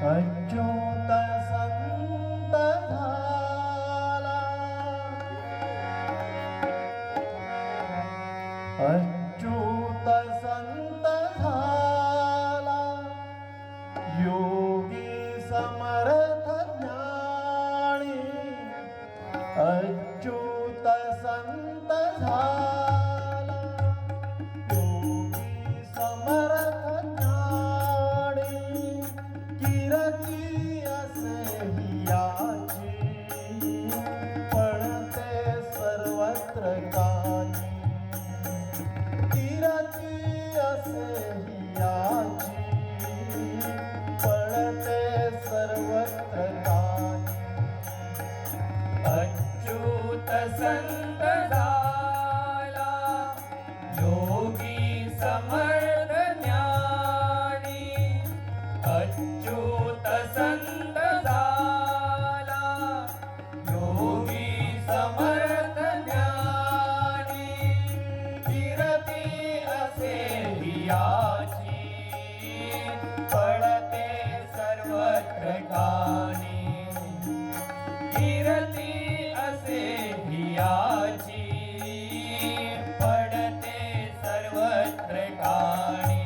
अच्युत संत झाला, अच्युत संत झाला, योगी समर्थ ज्ञानी, अच्युत संत झाला, योगी समर्थ ज्ञानी, कीर्ती असे याची पडते सर्वत्र काही, कीर्ती असे याची पडते सर्वत्र काही. अच्युत संत झाला, योगी समर्थ ज्ञानी, अच्युत संत झाला, योगी समर्थ ज्ञानी, कीर्ती असे याची पडते सर्वत्र काही, कीर्ती असे याची पडते सर्वत्र काही.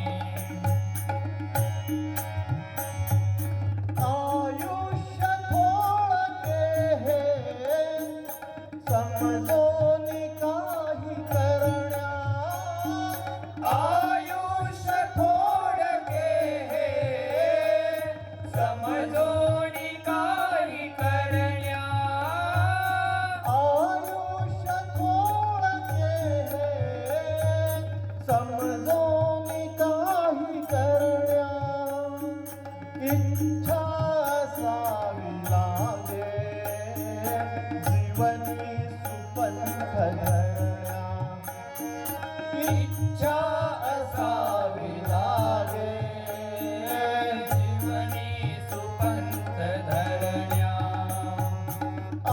आयुष्य थोडके हे समजून काही करण्या, आयुष्य थोडके हे समजून काही करण्या, आयुष्य थोडके हे समजून काही करण्या, इच्छा असावी लागे जीवनी सुपंथ धरण्या, इच्छा असावी लागे जीवनी सुपंथ धरण्या,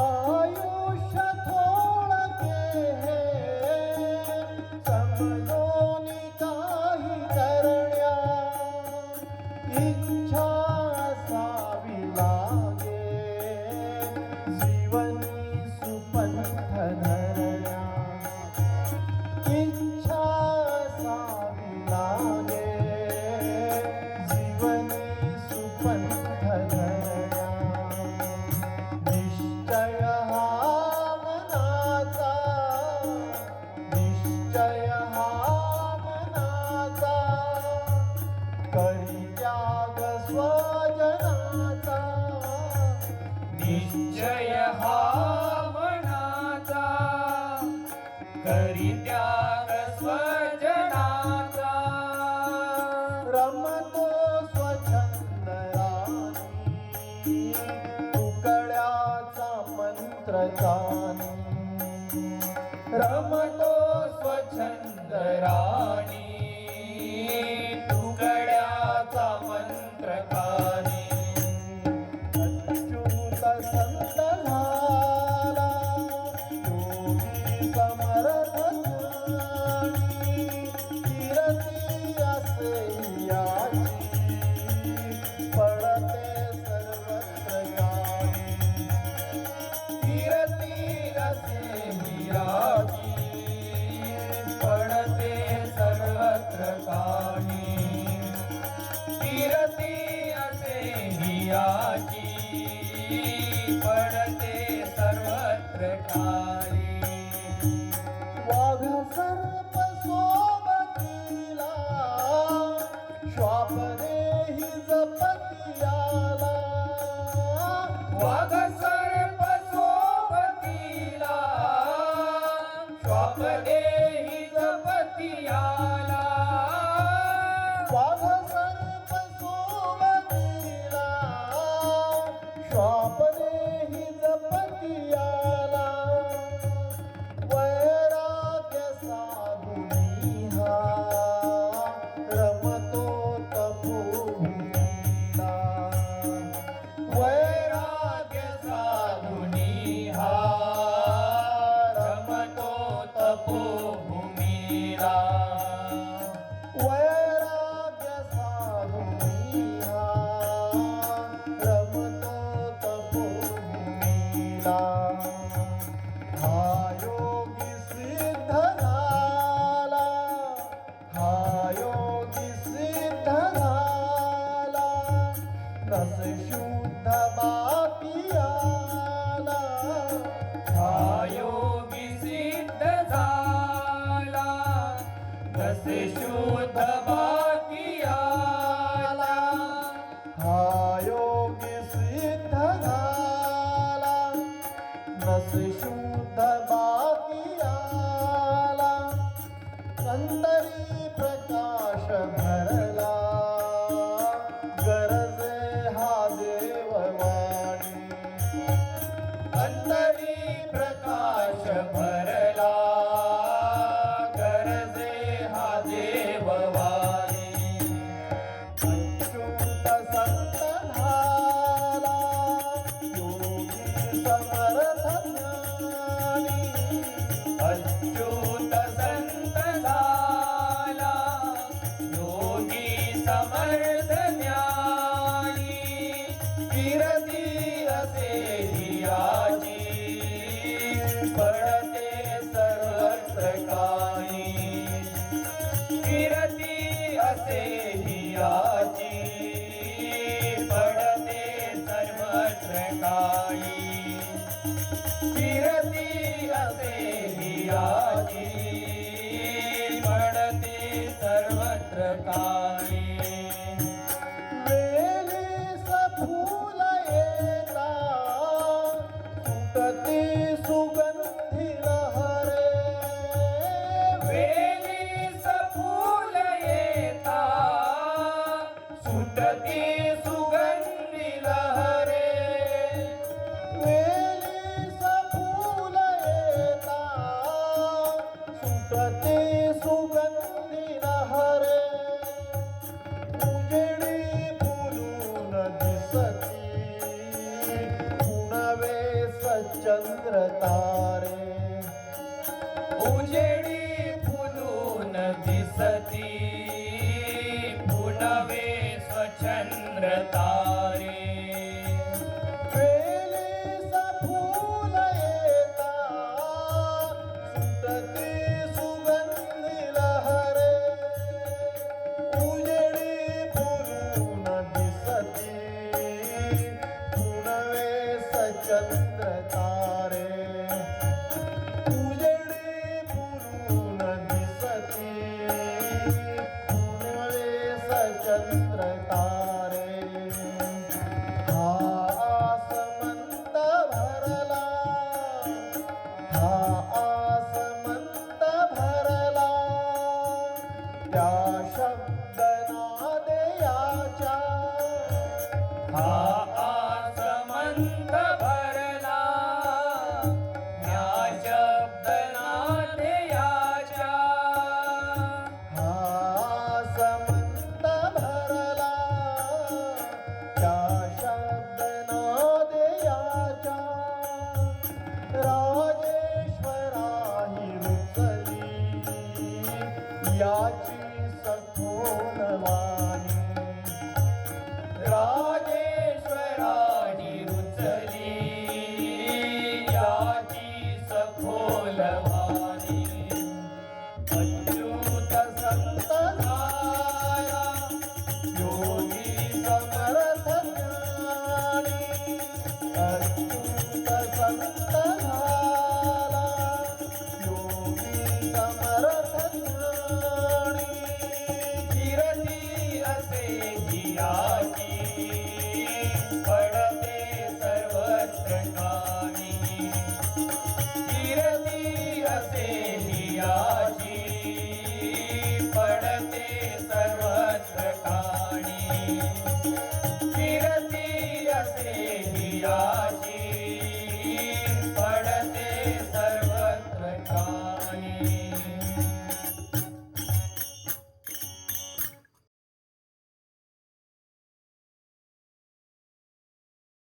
आयुष्य थोडके हे समजून काही करण्या, इच्छा असावी लागे जीवनी सुपंथ धरण्या, इच्छा असावी लागे जीवनी सुपंथ धरण्या, निश्चय हा मनाचा, निश्चय हा मनाचा, करी त्याग स्वजनाचा, निश्चय हा मनाचा, करी त्याग स्वजनाचा, रमतो स्वच्छंद राणी, तुकड्याचा मंत्र जाणी, रमतो स्वच्छंद राणी, तुकड्याचा मंत्र कानी, अच्युत संत झाला, योगी समर्थ ज्ञानी, कीर्ती असे याची पडते सर्वत्र काही, कीर्ती असे याची पडते सर्वत्र कानी, कीर्ती असे याची पडते सर्वत्र कानी. वाघ सर्प सोबतीला, श्वापदेही जपतियाला, वाघ सर्प सोबतीला, श्वापदेही जपतियाला, वाघ सर्प सोबतीला, श्वापदेही जपतियाला, वैराग्य साधुनी हा रमतो तपोभूमीला, वैराग्य साधु शुद्ध बापी आला हा योगी सिद्ध झाला जसे शुद्ध बाकी आला हा योगी सिद्ध झाला नसे शुद्ध बापी आला अंतरी प्रकाश भरला गरजे हा देववाणी अंतरी प्रकाश भरला गरजे हा देववाणी अच्युत संत झाला योगी समर्थ ज्ञानी अच्युत संत झाला योगी समर्थ ज्ञानी कीर्ती असे हियाची पडते सर्वत्र काही कीर्ती असे हियाची पडते सर्वत्र काही कीर्ती असे हियाची पडते सर्वत्र काही वेलीस फूल येता सुटती सुगंधी लहरे वेलीस फूल येता सुटती सुगंधी लहरे वेलीस फूल येता सुटती सुगंधी लहरे उजेडी फुलून दिसती पुनवे सचंद्र तारे उजेडी फुलून दिसती पुनवे स्वचंद्र तारे वेलीस फूल येता सुटती सुगंधी लहरे उजेडी फुलून दिसती पुनवे सचंद्र तारे उजेडी फुलून दिसती पुनवे सचंद्र तारे हा आसमंत भरला हा आसमंत भरला त्या शब्द नादयाच्या हा आसमंत